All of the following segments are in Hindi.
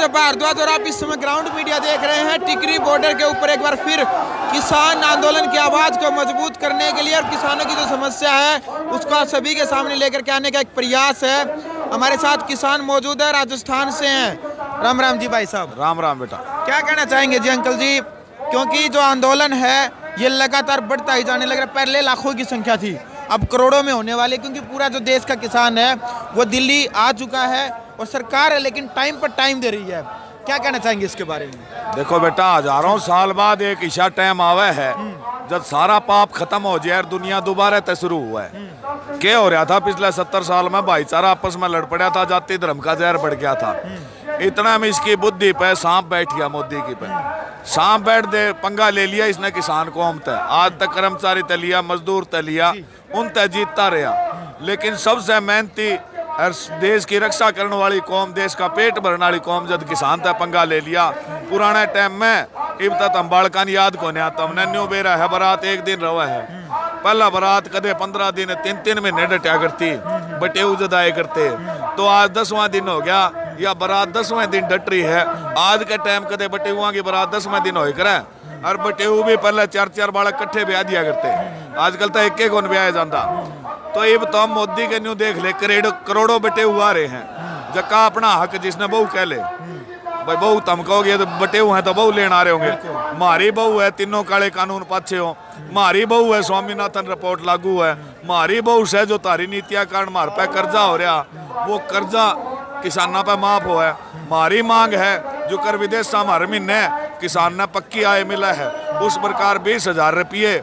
राजा भारद्वाज और आप इस समय ग्राउंड मीडिया देख रहे हैं। टिकरी बॉर्डर के ऊपर एक बार फिर किसान आंदोलन की आवाज़ को मजबूत करने के लिए और किसानों की जो समस्या है उसको आप सभी के सामने लेकर के आने का एक प्रयास है। हमारे साथ किसान मौजूद है, राजस्थान से हैं। राम राम जी भाई साहब। राम राम बेटा। क्या कहना चाहेंगे जी अंकल जी, क्योंकि जो आंदोलन है ये लगातार बढ़ता ही जाने लग रहा है। पहले लाखों की संख्या थी, अब करोड़ों में होने वाले, क्योंकि पूरा जो देश का किसान है वो दिल्ली आ चुका है और सरकार है लेकिन टाइम पर टाइम दे रही है। क्या कहना चाहेंगे इसके बारे में? देखो बेटा, हजारों साल बाद एक ईशा टाइम आवे है जब सारा पाप खत्म हो जाए और दुनिया दोबारा से शुरू हुआ है। क्या हो रहा था पिछले 70 साल में? भाईचारा आपस में लड़ पड़ा था, जाति धर्म का जहर बढ़ गया था। इतना में इसकी बुद्धि पे सांप बैठ गया, मोदी की पे सांप बैठ दे पंगा ले लिया इसने किसान कौम तय। आज तक कर्मचारी तय लिया, मजदूर तय लिया, उन तय जीतता रहा। लेकिन सबसे मेहनती और देश की रक्षा करने वाली कौम, देश का पेट भरने वाली कौम जब किसान तय पंगा ले लिया पुराने टाइम में, इब तक हम बालकान याद को नहीं आता। हमने न्यू बेरा है बारात एक दिन रवा है, पहला बारात कदे 15 दिन 3-3 महीने डटा करती, बटे उजदाए करते। तो आज 10वां दिन हो गया या बारात 10वें दिन डट रही है। आज के टाइम कदे बटे हुआ की बारात 10वें दिन हो करे और बटे भी पहले 4-4 बालक इकट्ठे ब्याह दिया करते। आजकल तो एक कौन ब्याह जाता। तो ये तो हम मोदी के न्यू देख ले, करोड़ों बटे हुआ रहे हैं। जका अपना हक जिसने बहू कह ले, भाई बहू तुम कहोगे तो बटे हुए हैं तो बहू लेना आ रहे होंगे। मारी बहू है, तीनों काले कानून पाछे हो। मारी बहू है, स्वामीनाथन रिपोर्ट लागू है। मारी बहू से जो तारी नीतियां कारण मार पे कर्जा हो रहा, वो कर्जा किसानों पे माफ हो है। मारी मांग है जो कर विदेश हमारे महीने किसान ने पक्की आय मिला है, उस प्रकार 20,000 रुपये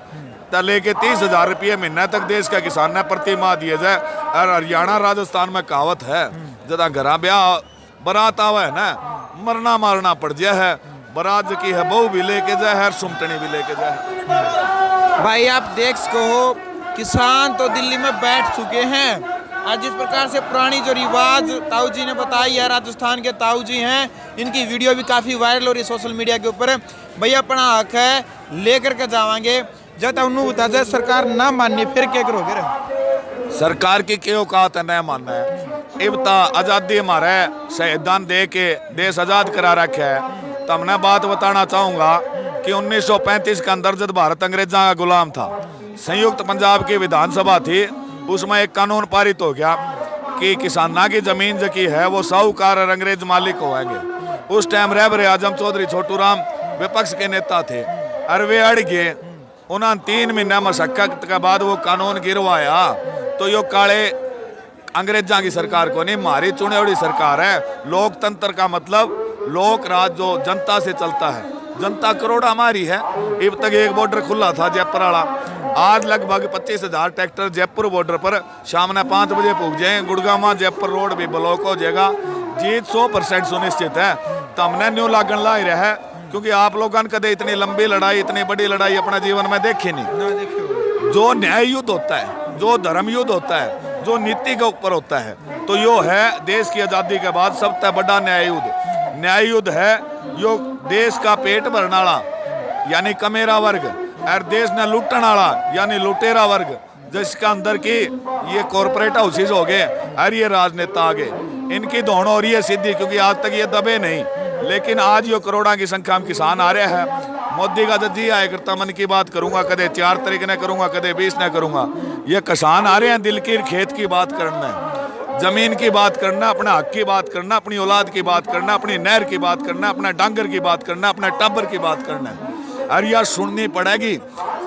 लेके 30,000 रुपये महीने तक देश का किसान ने प्रति माह दिए जाए। और हरियाणा राजस्थान में कहावत है, जदा घरा ब्याह बारात आवा है ना, मरना मारना पड़ जाए है। बारात की है बहू भी लेके जाए है, सुमटनी भी लेके जाए। भाई आप देख सको हो, किसान तो दिल्ली में बैठ चुके हैं। आज जिस प्रकार से पुरानी जो रिवाज ताऊ जी ने बताई है, राजस्थान के ताऊ जी हैं, इनकी वीडियो भी काफ़ी वायरल हो रही है सोशल मीडिया के ऊपर। भैया अपना हक है लेकर के जावांगे, जब उन्होंने बता जाए सरकार ना माननी फिर क्या करोगे? सरकार की क्यों औकात है नहीं मानना है? इबता आज़ादी हमारे शहीदान दे के देश आज़ाद करा रखा है। तो मैं बात बताना चाहूँगा कि 1935 के अंदर जब भारत अंग्रेजों का गुलाम था, संयुक्त पंजाब की विधानसभा थी, उसमें एक कानून पारित हो गया कि किसाना की जमीन जो की है वो साहूकार और अंग्रेज मालिक होंगे। उस टाइम रहबर आजम चौधरी छोटू राम विपक्ष के नेता थे और वे अड़ गए। उन्होंने 3 महीना मशक्कत के बाद वो कानून गिरवाया। तो यो काले अंग्रेजों की सरकार को नहीं, हमारी चुनी हुई सरकार है। लोकतंत्र का मतलब लोक राज जो जनता से चलता है, जनता करोड़ा हमारी है। अब तक एक बॉर्डर खुला था जयपुर वाला, आज लगभग 25,000 ट्रैक्टर जयपुर बॉर्डर पर शाम ने 5 बजे पहुंच जाए। गुड़गांव जयपुर रोड भी ब्लॉक हो जाएगा। जीत 100% सुनिश्चित है। तो हमने न्यू लागन ला ही रहा है, क्योंकि आप लोगों ने कदे इतनी लंबी लड़ाई, इतनी बड़ी लड़ाई अपना जीवन में देखी नहीं। जो न्याय युद्ध होता है, जो धर्म युद्ध होता है, जो नीति के ऊपर होता है, तो यो है देश की आज़ादी के बाद सबसे बड़ा न्याय युद्ध। न्याय युद्ध है यो देश का पेट भरने वाला यानी कमेरा वर्ग और देश ने लूटने वाला यानी लुटेरा वर्ग, जिसका अंदर की ये कॉरपोरेट हाउसेज हो गए और ये राजनेता आ गए। इनकी दोनों हो रही है सिद्धि, क्योंकि आज तक ये दबे नहीं। लेकिन आज यो करोड़ों की संख्या में किसान आ रहे हैं। मोदी का जब जी आया करता, मन की बात करूंगा, कदे 4 तारीख ने करूंगा, कदे 20 ने करूंगा। ये किसान आ रहे हैं दिल की खेत की बात करना, जमीन की बात करना, अपने हक की बात करना, अपनी औलाद की बात करना, अपनी नहर की बात करना, अपने डांगर की बात करना, अपने टब्बर की बात करना। और यार सुननी पड़ेगी।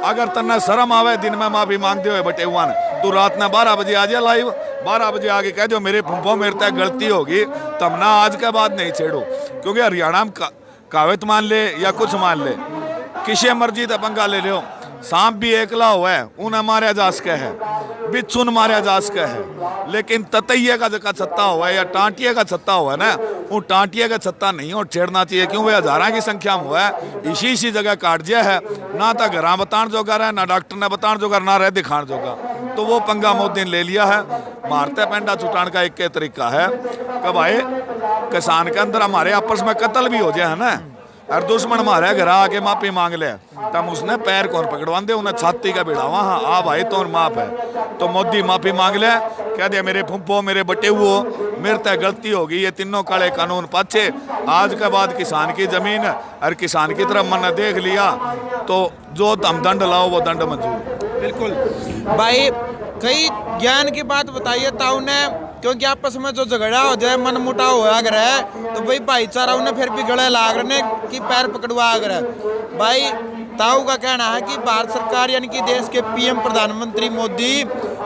अगर तन्ने शर्म आवे दिन में माफी मांगते हुए बटे हुआ तू रात में 12 बजे आ जा लाइव, 12 बजे आके कह दो मेरे फुंफो मेरे तक गलती होगी, तब ना आज के बाद नहीं छेड़ो। क्योंकि हरियाणा में कावत मान ले या कुछ मान ले, किसी मर्जी तक पंगा ले लो। सांप भी एकला हुआ है, उन्हें मारा जा सके है, बिच्छू मारा जा सके है। लेकिन ततैये का जगह छत्ता हुआ है या टांटिया का छत्ता हुआ है ना, वो टांटिया का छत्ता नहीं और छेड़ना चाहिए। क्यों? वे हजारा की संख्या में हुआ है, इसी जगह काट दिया है। ना तो घर बताने जोगा रहा, ना डॉक्टर ने बताने जोगा, ना रह दिखाने जोगा। तो वो पंगा मोदी ने ले लिया है। मारते पेंडा छुटाने का एक तरीका है कि भाई किसान के अंदर हमारे आपस में कत्ल भी हो जाए है ना, और दुश्मन मारे घर आके माफी मांग ले, तब उसने पैर कौन पकड़वा दे, उन्हें छाती का भिड़ावा, हाँ आ भाई तो माफ है। तो मोदी माफी मांग ले, कह दे मेरे फुम्पो मेरे बटे हुओ, मेरे तय गलती होगी, ये तीनों काले कानून पाछे, आज के बाद किसान की जमीन और किसान की तरफ मन देख लिया तो जो तुम दंड लाओ वो दंड मंजूर। बिल्कुल भाई, कई ज्ञान की बात बताइए ताऊ ने, क्योंकि आपस में जो झगड़ा हो जाए, मन मुटाव होया अगर है तो भाई भाईचारा उन्हें फिर भी गले लाग रहे कि पैर पकड़वा अगर है। भाई ताऊ का कहना है कि भारत सरकार यानी कि देश के पीएम प्रधानमंत्री मोदी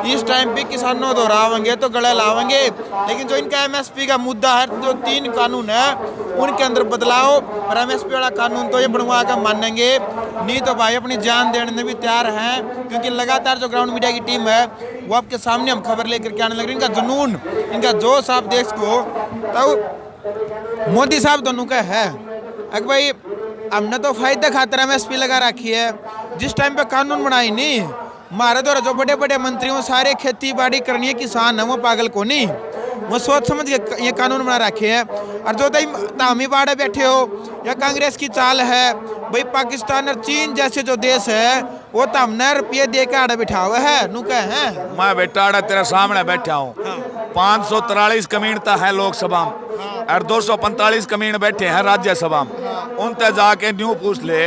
इस टाइम पे किसानों दोहरावेंगे तो गले लावेंगे, लेकिन जो इनका एमएसपी का मुद्दा है, जो 3 कानून है उनके अंदर बदलाव और एमएसपी वाला कानून तो ये बनवा कर मानेंगे, नहीं तो भाई अपनी जान देने में भी तैयार हैं, क्योंकि लगातार जो ग्राउंड मीडिया की टीम है वो आपके सामने हम खबर लेकर के आने लग रही है। इनका जुनून, इनका जोश आप देश को, तो मोदी साहब दोनों का है अगर भाई हमने तो फायदा खातर एमएसपी लगा रखी है, जिस टाइम पे कानून बनाई नहीं, हमारे द्वारा जो बड़े बड़े मंत्रियों सारे खेती बाड़ी करनी है, किसान है वो पागल को नहीं, वो सोच समझ के ये कानून बना रखे हैं। और जो तामी बाड़े बैठे हो या कांग्रेस की चाल है भाई, पाकिस्तान और चीन जैसे जो देश है वो तो हमने रुपये दे के आड़े बिठा हुआ है, नुका है मैं बेटा आड़ा तेरे सामने बैठा हूँ। 543 कमीनता है लोकसभा में और 245 कमीन बैठे हैं राज्यसभा में, उनसे जाके न्यू पूछ ले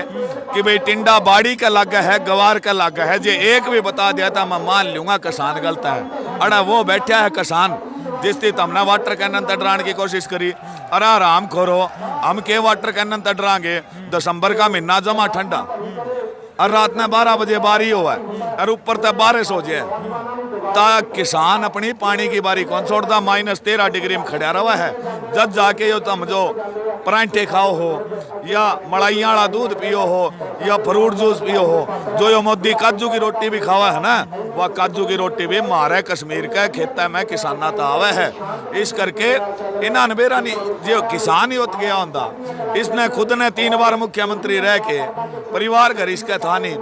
कि भाई टिंडा बाड़ी का लागा है, गवार का लागा है, जे एक भी बता दिया था मैं मान लूंगा किसान गलत है। अड़ा वो बैठा है किसान जिसकी तुमने वाटर कैनन तक डराने की कोशिश करी, अरे आराम खोरो, हम के वाटर कैनन तक डरांगे, दिसंबर का महीना जमा ठंडा और रात में 12 बजे बारी हुआ है और ऊपर तक बारिश हो जाए, ता किसान अपनी पानी की बारी कौन छोड़ता, -13 डिग्री में खड़ा रहा है। जब जाके यो तुम जो परांठे खाओ हो या मलाइया वाला दूध पियो हो या फ्रूट जूस पियो हो, जो यो मोदी काजू की रोटी भी खावा है ना, वह काजू की रोटी भी मारे कश्मीर का खेता में किसाना तावे है। इस करके इन्हों बेरा नहीं जो किसान ही उत गया होंदा, इसने खुद ने 3 बार मुख्यमंत्री रह के परिवार घर इसका था नहीं।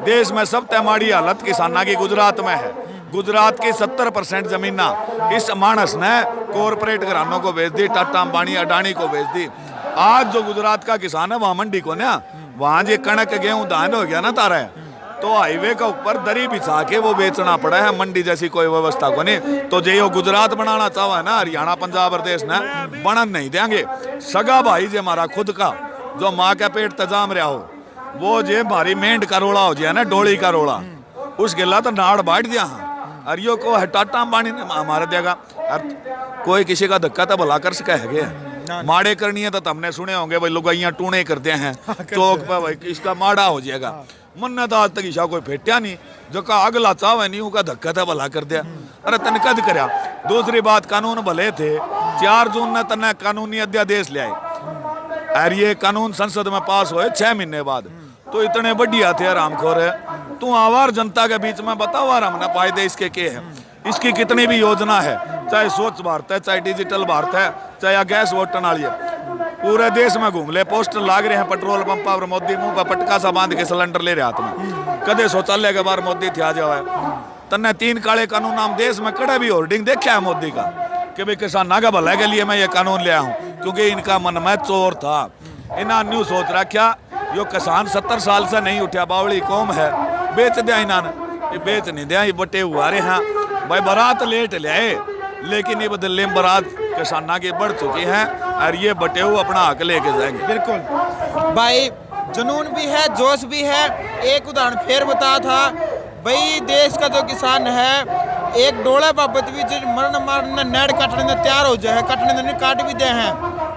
देश में सबसे माड़ी हालत किसाना की गुजरात में है, गुजरात की 70% जमीना इस मानस ने कॉरपोरेट घरानों को बेच दी, टाटा अंबानी अडानी को बेच दी। आज जो गुजरात का किसान है वहाँ मंडी को ना, वहाँ जो कणक गेहूं धान हो गया ना तारा, तो हाईवे का ऊपर दरी बिछा के वो बेचना पड़ा है, मंडी जैसी कोई व्यवस्था को नहीं। तो जो गुजरात बनाना चाहा है ना, हरियाणा पंजाब प्रदेश ने बनन नहीं देंगे। सगा भाई जो हमारा खुद का जो माँ का पेट तजाम रहा हो, वो जे भारी मेंढ का रोड़ा हो जाए ना, डोली का रोड़ा, उस गिला तो नाड़ बांट दिया। और यो को टाटा अंबानी ने हमारे देगा, और कोई किसी का धक्का तो भला कर सके है, माड़े करनी है तो तुमने सुने होंगे भाई लुगाइयाँ टूणे करते हैं चौक पे, भाई इसका माड़ा हो जाएगा। मन तो आज तक ईशा कोई फेटिया नहीं, जो का अगला चावे नहीं उसका धक्का था भला कर दिया। अरे तन कद करया। दूसरी बात, कानून भले थे, 4 जून ने तने कानूनी अध्यादेश ले आए और ये कानून संसद में पास हुए 6 महीने बाद, तो इतने बढ़िया थे आरामखोर है। तू आवार जनता के बीच में बताओ हमने फायदे इसके क्या है, इसकी कितनी भी योजना है, चाहे स्वच्छ भारत है, चाहे डिजिटल भारत है, चाहे गैस वोटन वाली है, पूरे देश में घूम ले, पोस्टर लाग रहे हैं पेट्रोल पंप पर, मोदी मुंह पर पटका सा बांध के सिलेंडर ले रहे हाथ में। कदे शौचालय के बार मोदी थे आ जाए, तन्ने 3 काले कानून नाम देश में कड़े भी होर्डिंग देखा है मोदी का कि भाई किसाना का भला के लिए मैं ये कानून ले हूँ, क्योंकि इनका मन में चोर था। इन्होंने न्यू सोच रखा यो किसान 70 साल से नहीं उठा, बावली कौम है, बेच दिया इन्होंने, बेच नहीं दिया, ये बटे हुआ रहे हैं भाई। बारात लेट ले आए, लेकिन ये बदले में बारात किसाना की बढ़ चुकी है और ये बटे हुए अपना हक लेके जाएंगे। बिल्कुल भाई, जुनून भी है, जोश भी है। एक उदाहरण फिर बता था भाई, देश का जो किसान है एक डोला बाबत भी मरण मारने नेड़ काटने में तैयार हो जाए, काटने में काट भी दे हैं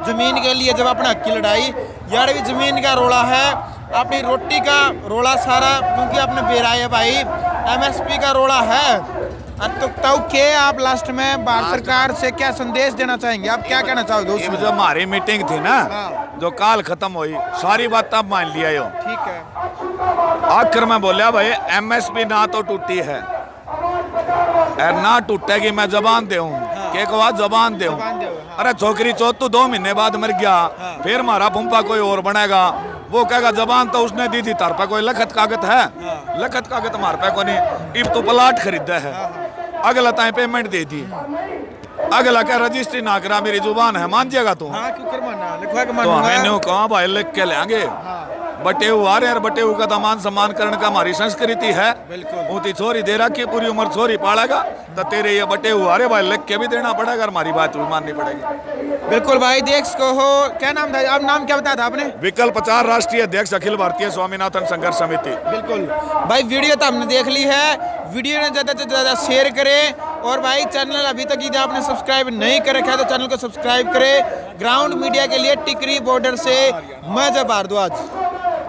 जमीन के लिए, जब अपना हक की लड़ाई, यार भी जमीन का रोड़ा है, अपनी रोटी का रोड़ा सारा, क्योंकि आपने बेरा है भाई, एमएसपी का रोड़ा है। तो के आप लास्ट में भारत सरकार से क्या संदेश देना चाहेंगे, आप क्या कहना चाहोगे दोस्तों? जब हमारी मीटिंग थी ना, जो काल खत्म हुई, सारी बात तब मान लिया यो, ठीक है। आखिर में बोलिया भाई एमएसपी ना तो टूटी है और ना टूटेगी, मैं जबान दे के कहा जबान दे। अरे छोकरी चौथ तो 2 महीने बाद मर गया, फिर हमारा फुम्पा कोई और बनेगा, वो कहेगा जबान तो उसने दी थी, तार पे कोई लखत कागज है, लखत कागज हमारे पे को नहीं, इब तो प्लाट खरीदा है, अगला टाइम पेमेंट दे दी, अगला क्या रजिस्ट्री ना करा, मेरी जुबान है, मान जाएगा तू। हाँ क्यों कर मानना, लिखवा के तो मानूंगा। हमें न्यू कहा भाई लिख के लेंगे। बटे हुआ रे यार, बटे हुआ का मान सम्मान करने का हमारी संस्कृति है। बिल्कुल। ऊँची छोरी दे रखी, पूरी उम्र छोरी पालेगा तो तेरे ये बटे हुआ रे भाई लिख के भी देना पड़ेगा, हमारी बात भी माननी पड़ेगी। बिल्कुल भाई, देख सको हो, क्या नाम था, अब नाम क्या बताया था आपने? विकल्प 4 राष्ट्रीय अध्यक्ष अखिल भारतीय स्वामीनाथन संघर्ष समिति। बिल्कुल भाई, वीडियो तो हमने देख ली है, वीडियो ने ज़्यादा से ज़्यादा शेयर करें, और भाई चैनल अभी तक यदि आपने सब्सक्राइब नहीं कर रखा है तो चैनल को सब्सक्राइब करें। ग्राउंड मीडिया के लिए टिकरी बॉर्डर से मैं जय भारद्वाज।